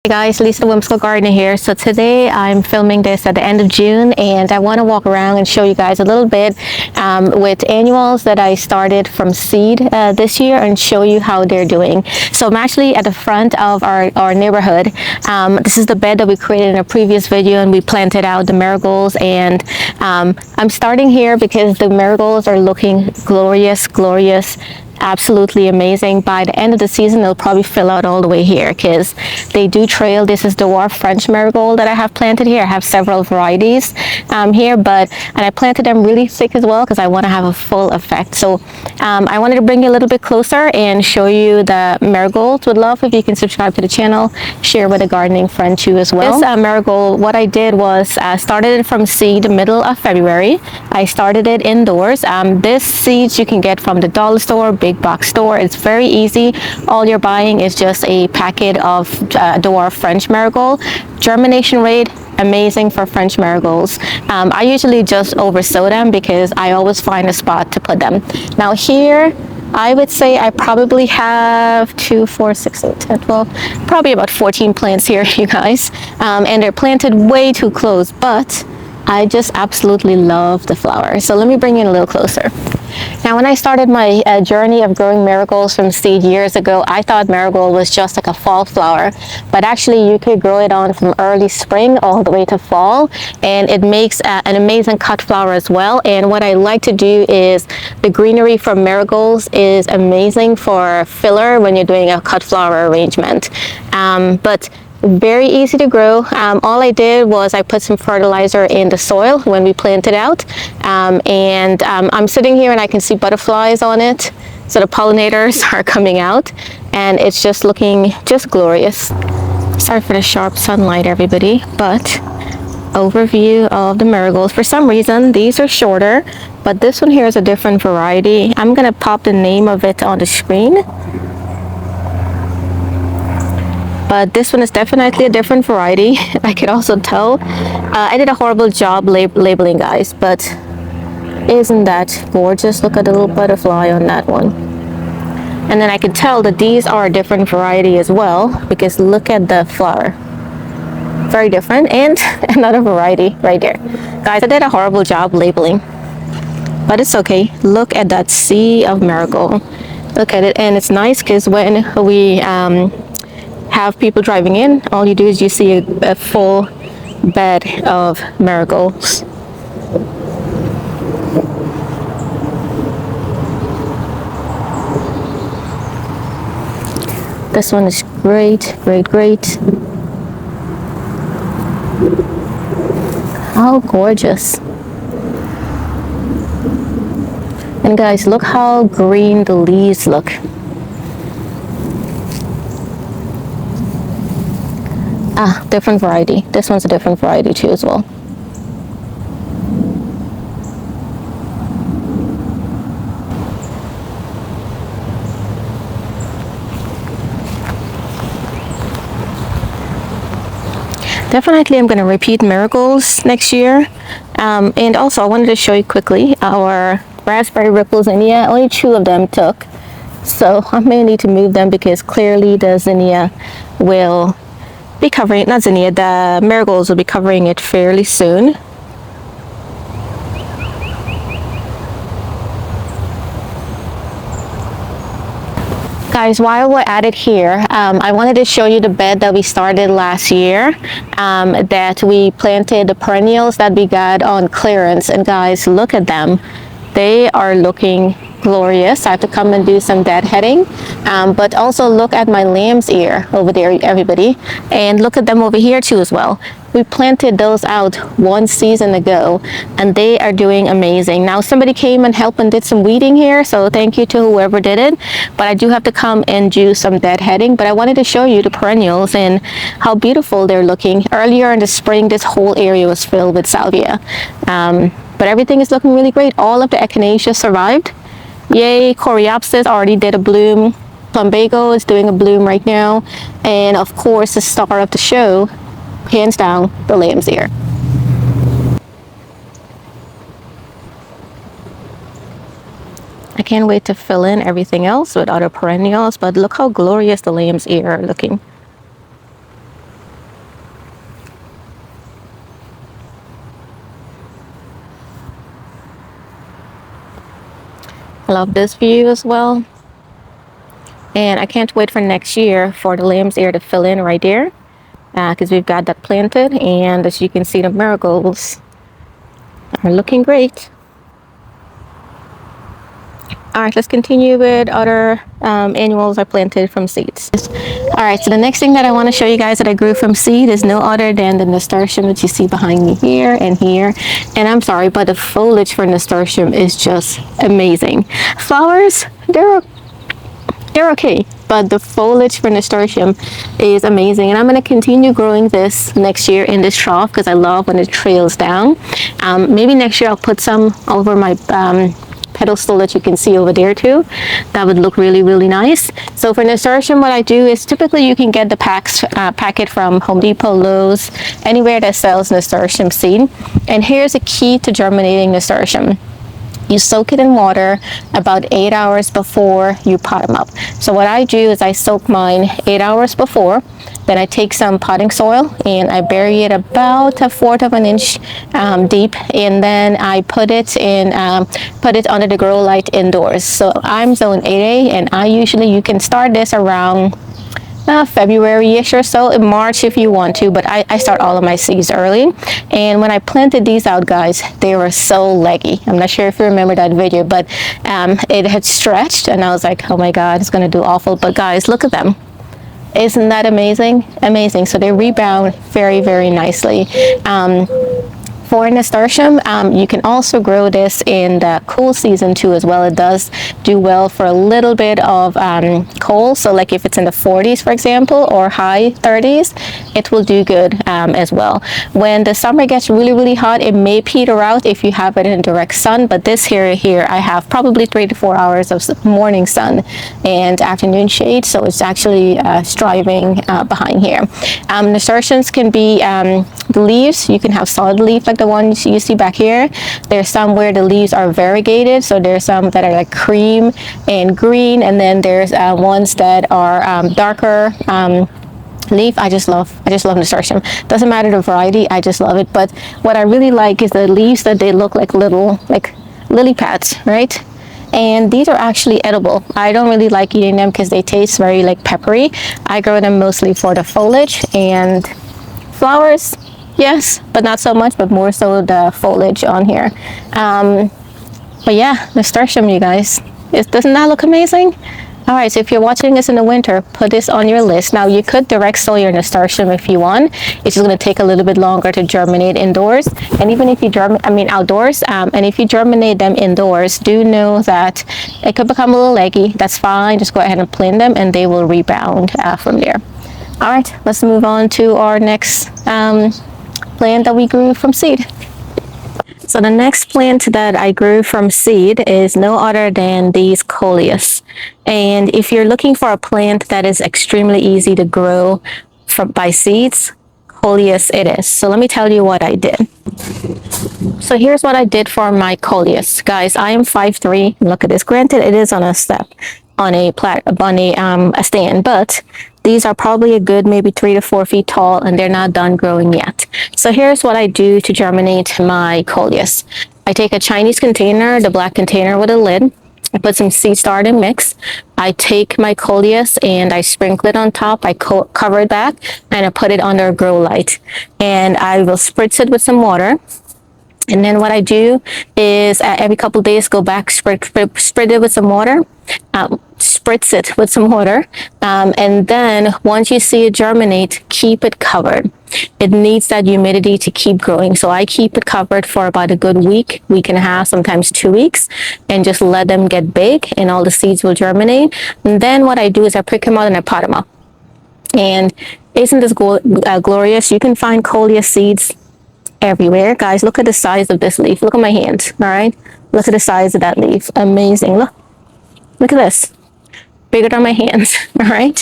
Hey guys, Lisa Whimsical Gardener here. So today I'm filming this at the end of June, and I want to walk around and show you guys a little bit with annuals that I started from seed this year and show you how they're doing. So I'm actually at the front of our neighborhood. This is the bed that we created in a previous video, and we planted out the marigolds, and I'm starting here because the marigolds are looking glorious, absolutely amazing. By the end of the season, they'll probably fill out all the way here because they do trail. This is dwarf French marigold that I have planted here. I have several varieties here, and I planted them really thick as well because I want to have a full effect. So I wanted to bring you a little bit closer and show you the marigolds. Would love if you can subscribe to the channel, share with a gardening friend too as well. This marigold, what I did was started it from seed middle of February. I started it indoors. This seeds you can get from the dollar store, big box store. It's very easy. All you're buying is just a packet of dwarf French marigold. Germination rate amazing for French marigolds. I usually just oversow them because I always find a spot to put them. Now here I would say I probably have 2, 4, 6, 8, 10, 12, probably about 14 plants here, you guys, and they're planted way too close, but I just absolutely love the flower. So let me bring you in a little closer. Now, when I started my journey of growing marigolds from seed years ago, I thought marigold was just like a fall flower, but actually you could grow it on from early spring all the way to fall, and it makes an amazing cut flower as well. And what I like to do is the greenery from marigolds is amazing for filler when you're doing a cut flower arrangement. But very easy to grow. All I did was I put some fertilizer in the soil when we planted out, and I'm sitting here and I can see butterflies on it, so the pollinators are coming out, and it's just looking just glorious. Sorry for the sharp sunlight, everybody, but overview of the marigolds. For some reason these are shorter, but this one here is a different variety. I'm gonna pop the name of it on the screen. But this one is definitely a different variety. I could also tell. I did a horrible job labeling, guys, but isn't that gorgeous? Look at the little butterfly on that one. And then I can tell that these are a different variety as well, because look at the flower. Very different, and another variety right there. Guys, I did a horrible job labeling, but it's okay. Look at that sea of marigold. Look at it, and it's nice because when we have people driving in, all you do is you see a full bed of marigolds. This one is great. How gorgeous. And guys, look how green the leaves look. Different variety. This one's a different variety too as well. Definitely I'm going to repeat marigolds next year. And also I wanted to show you quickly our raspberry ripple zinnia. Only 2 of them took, so I may need to move them because clearly the zinnia will be covering, not zinnia, the marigolds will be covering it fairly soon. Guys, while we're at it here, I wanted to show you the bed that we started last year, that we planted the perennials that we got on clearance, and guys, look at them. They are looking glorious. I have to come and do some deadheading, but also look at my lamb's ear over there, everybody, and look at them over here too as well. We planted those out 1 season ago, and they are doing amazing. Now somebody came and helped and did some weeding here, so thank you to whoever did it, but I do have to come and do some deadheading. But I wanted to show you the perennials and how beautiful they're looking. Earlier in the spring, this whole area was filled with salvia, but everything is looking really great. All of the echinacea survived. Yay, coreopsis already did a bloom. Plumbago is doing a bloom right now. And of course, the star of the show, hands down, the lamb's ear. I can't wait to fill in everything else with other perennials, but look how glorious the lamb's ear are looking. love this view as well. And I can't wait for next year for the lamb's ear to fill in right there, because we've got that planted, and as you can see, the marigolds are looking great. All right, let's continue with other annuals I planted from seeds. All right, so the next thing that I want to show you guys that I grew from seed is no other than the nasturtium that you see behind me here and here. And I'm sorry, but the foliage for nasturtium is just amazing. Flowers, they're okay, but the foliage for nasturtium is amazing, and I'm going to continue growing this next year in this trough because I love when it trails down. Maybe next year I'll put some over my pedestal that you can see over there too. That would look really, really nice. So for nasturtium, what I do is typically you can get the packet from Home Depot, Lowe's, anywhere that sells nasturtium seed. And here's a key to germinating nasturtium. You soak it in water about 8 hours before you pot them up. So what I do is I soak mine 8 hours before, then I take some potting soil and I bury it about 1/4 of an inch deep, and then I put it under the grow light indoors. So I'm zone 8A, and you can start this around February-ish or so, in March if you want to, but I start all of my seeds early. And when I planted these out, guys, they were so leggy. I'm not sure if you remember that video, but it had stretched, and I was like, oh my God, it's gonna do awful. But guys, look at them. Isn't that amazing? Amazing. So they rebound very, very nicely. For nasturtium, you can also grow this in the cool season too as well. It does do well for a little bit of cold. So like if it's in the 40s, for example, or high 30s, it will do good as well. When the summer gets really, really hot, it may peter out if you have it in direct sun. But this here, I have probably 3 to 4 hours of morning sun and afternoon shade. So it's actually striving behind here. Nasturtiums can be the leaves. You can have solid leaf like the ones you see back here. There's some where the leaves are variegated, so there's some that are like cream and green, and then there's ones that are darker leaf. I just love nasturtium. Doesn't matter the variety, I just love it. But what I really like is the leaves that they look like little lily pads, right? And these are actually edible. I don't really like eating them because they taste very like peppery. I grow them mostly for the foliage and flowers. Yes, but not so much, but more so the foliage on here. But yeah, nasturtium, you guys. Doesn't that look amazing? All right, so if you're watching this in the winter, put this on your list. Now, you could direct sow your nasturtium if you want. It's just going to take a little bit longer to germinate indoors. And even if you outdoors, and if you germinate them indoors, do know that it could become a little leggy. That's fine. Just go ahead and plant them, and they will rebound from there. All right, let's move on to our next plant that we grew from seed. So the next plant that I grew from seed is no other than these coleus. And if you're looking for a plant that is extremely easy to grow by seeds, coleus it is. So let me tell you what I did. So here's what I did for my coleus. Guys, I am 5'3". Look at this. Granted, it is on a step, on a stand, but these are probably a good maybe 3 to 4 feet tall, and they're not done growing yet. So here's what I do to germinate my coleus. I take a Chinese container, the black container with a lid. I put some seed starter mix. I take my coleus and I sprinkle it on top. I cover it back and I put it under a grow light. And I will spritz it with some water. And then what I do is every couple of days go back, spritz it with some water, spritz it with some water, and then once you see it germinate, keep it covered. It needs that humidity to keep growing. So I keep it covered for about a good week and a half, sometimes 2 weeks, and just let them get big and all the seeds will germinate. And then what I do is I prick them out and I pot them up. And isn't this glorious? You can find coleus seeds everywhere. Guys, look at the size of this leaf. Look at my hand. All right, look at the size of that leaf. Amazing. Look at this, bigger than my hands. All right.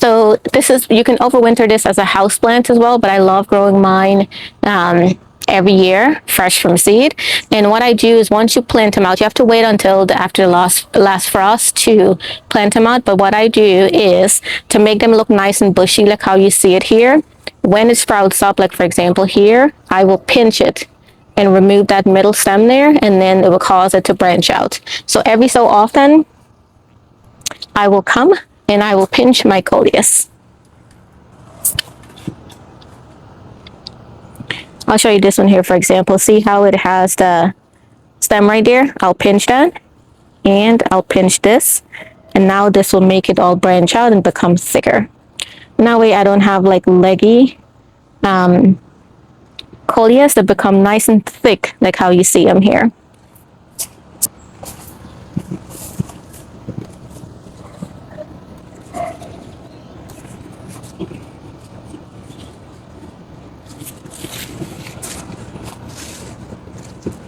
So this is, you can overwinter this as a house plant as well, but I love growing mine every year fresh from seed. And what I do is once you plant them out, you have to wait until after the last frost to plant them out. But what I do is to make them look nice and bushy, like how you see it here. When it sprouts up, like for example here, I will pinch it and remove that middle stem there, and then it will cause it to branch out. So every so often, I will come and I will pinch my coleus. I'll show you this one here, for example. See how it has the stem right there? I'll pinch that, and I'll pinch this, and now this will make it all branch out and become thicker. And that way I don't have like leggy coleus that become nice and thick, like how you see them here.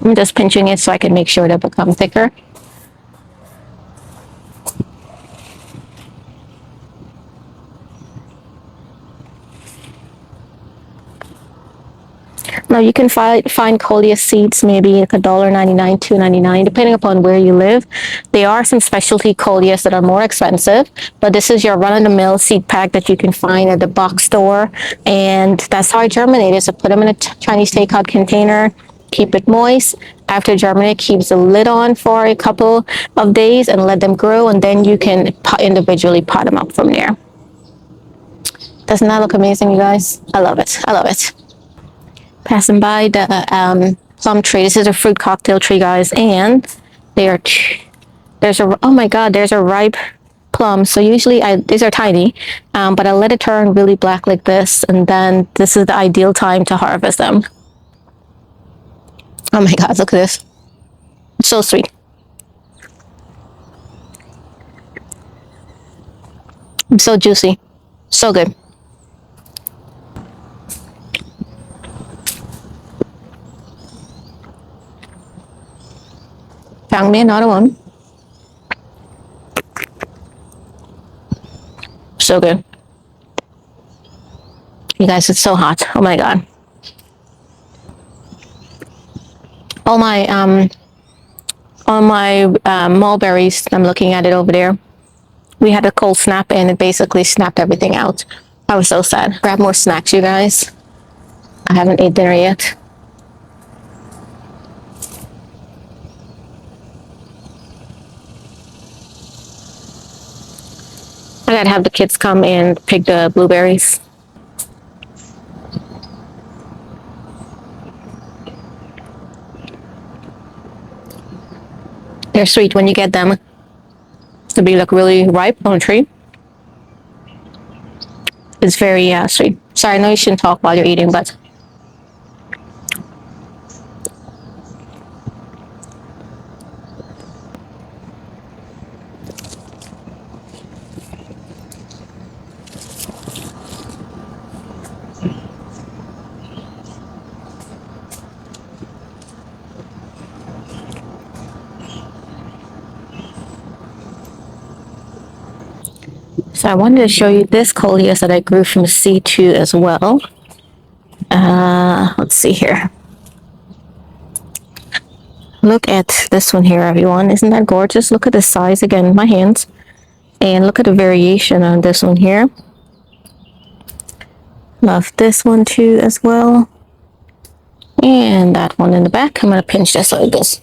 I'm just pinching it so I can make sure they become thicker. Now you can find coleus seeds maybe like $1.99, $2.99, depending upon where you live. There are some specialty coleus that are more expensive, but this is your run-of-the-mill seed pack that you can find at the box store, and that's how I germinate it. So put them in a Chinese takeout container, keep it moist. After germinate, keep the lid on for a couple of days and let them grow, and then you can individually pot them up from there. Doesn't that look amazing, you guys? I love it. I love it. Passing by the plum tree. This is a fruit cocktail tree, guys, and there's a ripe plum. So usually these are tiny, but I let it turn really black like this, and then this is the ideal time to harvest them. Oh my God, look at this. It's so sweet. It's so juicy. So good. Found me another one. So good. You guys, it's so hot. Oh my God. All my mulberries, I'm looking at it over there. We had a cold snap and it basically snapped everything out. I was so sad. Grab more snacks, you guys. I haven't ate dinner yet. I gotta have the kids come and pick the blueberries. They're sweet when you get them to be like really ripe on a tree. It's very sweet. Sorry, I know you shouldn't talk while you're eating, but so I wanted to show you this coleus that I grew from seed too as well. Let's see here. Look at this one here, everyone. Isn't that gorgeous? Look at the size again in my hands. And look at the variation on this one here. Love this one too as well. And that one in the back. I'm going to pinch this so it goes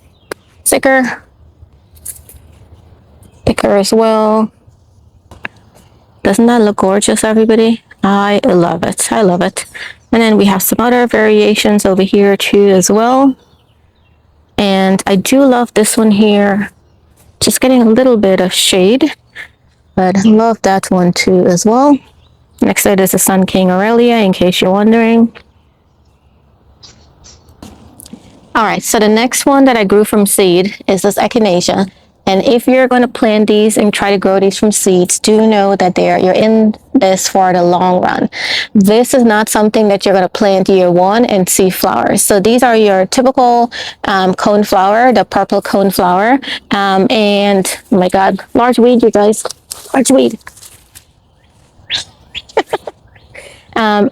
thicker. Thicker as well. Doesn't that look gorgeous, everybody? I love it. I love it. And then we have some other variations over here too as well. And I do love this one here. Just getting a little bit of shade. But I love that one too as well. Next to it is the Sun King Aurelia, in case you're wondering. Alright, so the next one that I grew from seed is this Echinacea. And if you're going to plant these and try to grow these from seeds, do know that you're in this for the long run. This is not something that you're going to plant year one and see flowers. So these are your typical cone flower, the purple cone flower. And oh my God, large weed, you guys, large weed.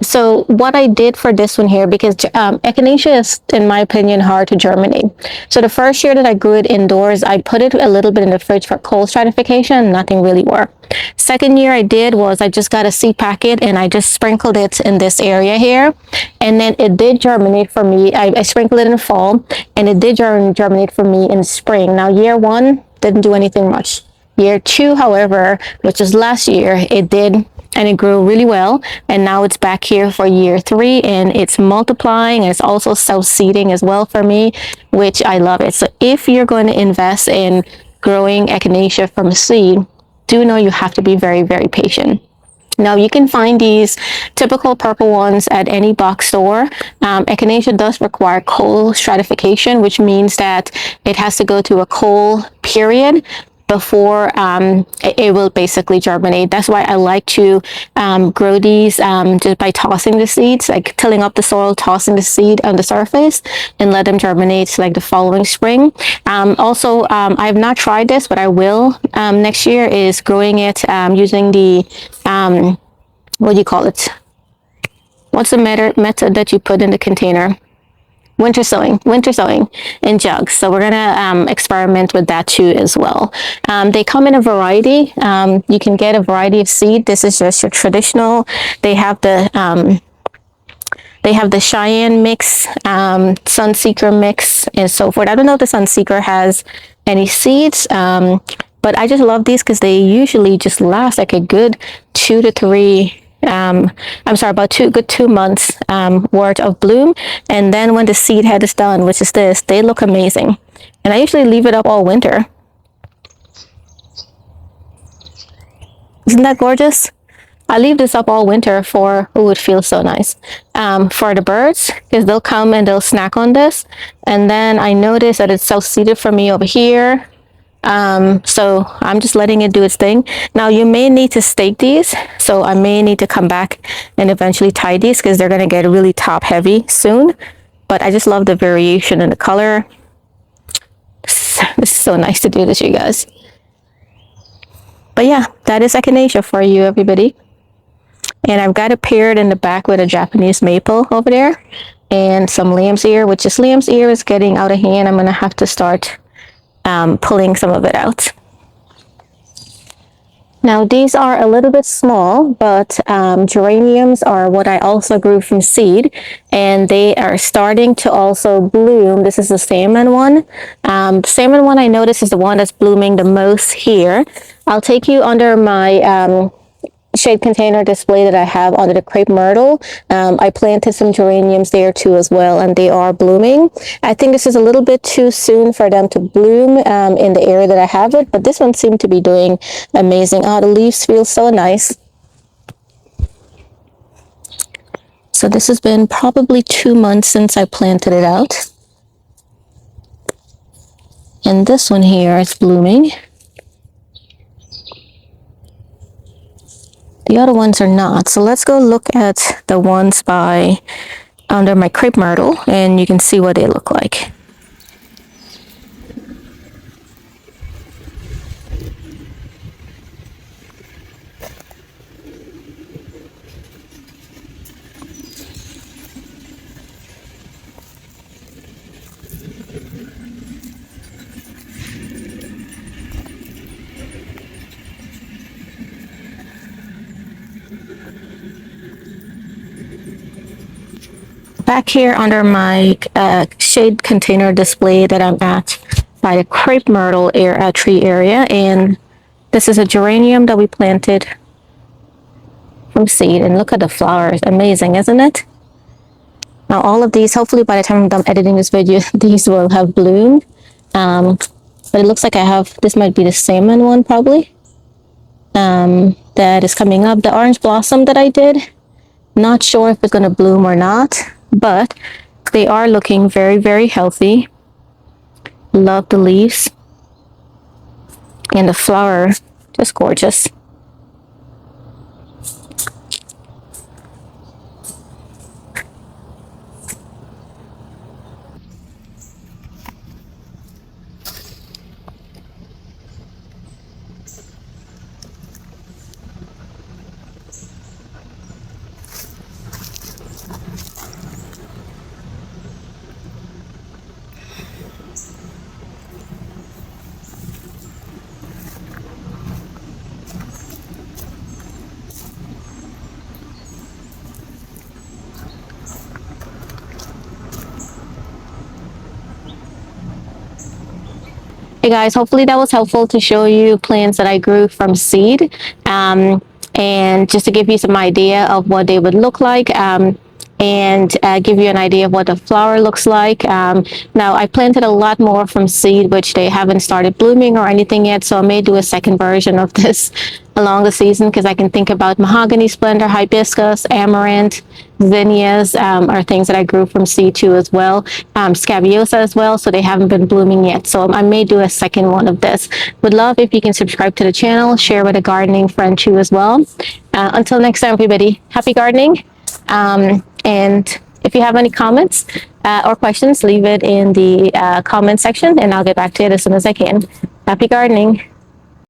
So what I did for this one here, because echinacea is, in my opinion, hard to germinate. So the first year that I grew it indoors, I put it a little bit in the fridge for cold stratification. Nothing really worked. Second year I did was I just got a seed packet and I just sprinkled it in this area here, and then it did germinate for me. I sprinkled it in the fall, and it did germinate for me in spring. Now year one didn't do anything much. Year two, however, which was last year, it did, and it grew really well, and now it's back here for year three, and it's multiplying, and it's also self-seeding as well for me, which I love it. So if you're going to invest in growing echinacea from seed, do know you have to be very, very patient. Now you can find these typical purple ones at any box store. Echinacea does require cold stratification, which means that it has to go through a cold period before it will basically germinate. That's why I like to grow these just by tossing the seeds, like tilling up the soil, tossing the seed on the surface, and let them germinate like the following spring. Also, I have not tried this, but I will next year, is growing it using the what do you call it? What's the method that you put in the container? Winter sowing in jugs. So we're gonna experiment with that too as well. They come in a variety. You can get a variety of seed. This is just your traditional. They have the Cheyenne mix, Sunseeker mix, and so forth. I don't know if the Sunseeker has any seeds, but I just love these because they usually just last like a good 2 to 3. About 2 months worth of bloom, and then when the seed head is done, which is this, they look amazing. And I usually leave it up all winter. Isn't that gorgeous? I leave this up all winter for, oh, it feels so nice, for the birds, because they'll come and they'll snack on this. And then I notice that it's self-seeded for me over here. So I'm just letting it do its thing. Now you may need to stake these, so I may need to come back and eventually tie these because they're going to get really top heavy soon. But I just love the variation in the color. This is so nice to do this, you guys. But yeah, that is echinacea for you, everybody. And I've got it paired in the back with a Japanese maple over there and some lamb's ear, which is lamb's ear is getting out of hand. I'm going to have to start pulling some of it out. Now these are a little bit small, but geraniums are what I also grew from seed, and they are starting to also bloom. This is the salmon one. Salmon one I noticed is the one that's blooming the most here. I'll take you under my shade container display that I have under the crepe myrtle. I planted some geraniums there too as well, and they are blooming. I think this is a little bit too soon for them to bloom in the area that I have it, but this one seemed to be doing amazing. Oh, the leaves feel so nice. So this has been probably 2 months since I planted it out. And this one here is blooming. The other ones are not. So let's go look at the ones by under my crepe myrtle, and you can see what they look like. Back here under my shade container display that I'm at by the crepe myrtle tree area, and this is a geranium that we planted from seed, and look at the flowers. Amazing, isn't it? Now all of these, hopefully by the time I'm done editing this video, these will have bloomed. But it looks like I have, this might be the salmon one probably, that is coming up. The orange blossom that I did, not sure if it's going to bloom or not, but they are looking very, very healthy. Love the leaves. And the flower, just gorgeous. Hey guys, hopefully that was helpful to show you plants that I grew from seed, and just to give you some idea of what they would look like. And give you an idea of what the flower looks like. Now, I planted a lot more from seed, which they haven't started blooming or anything yet, so I may do a second version of this along the season, because I can think about mahogany splendor, hibiscus, amaranth, zinnias are things that I grew from seed too as well. Scabiosa as well, so they haven't been blooming yet. So I may do a second one of this. Would love if you can subscribe to the channel, share with a gardening friend too as well. Until next time, everybody, happy gardening. And if you have any comments or questions, leave it in the comment section and I'll get back to it as soon as I can. Happy gardening.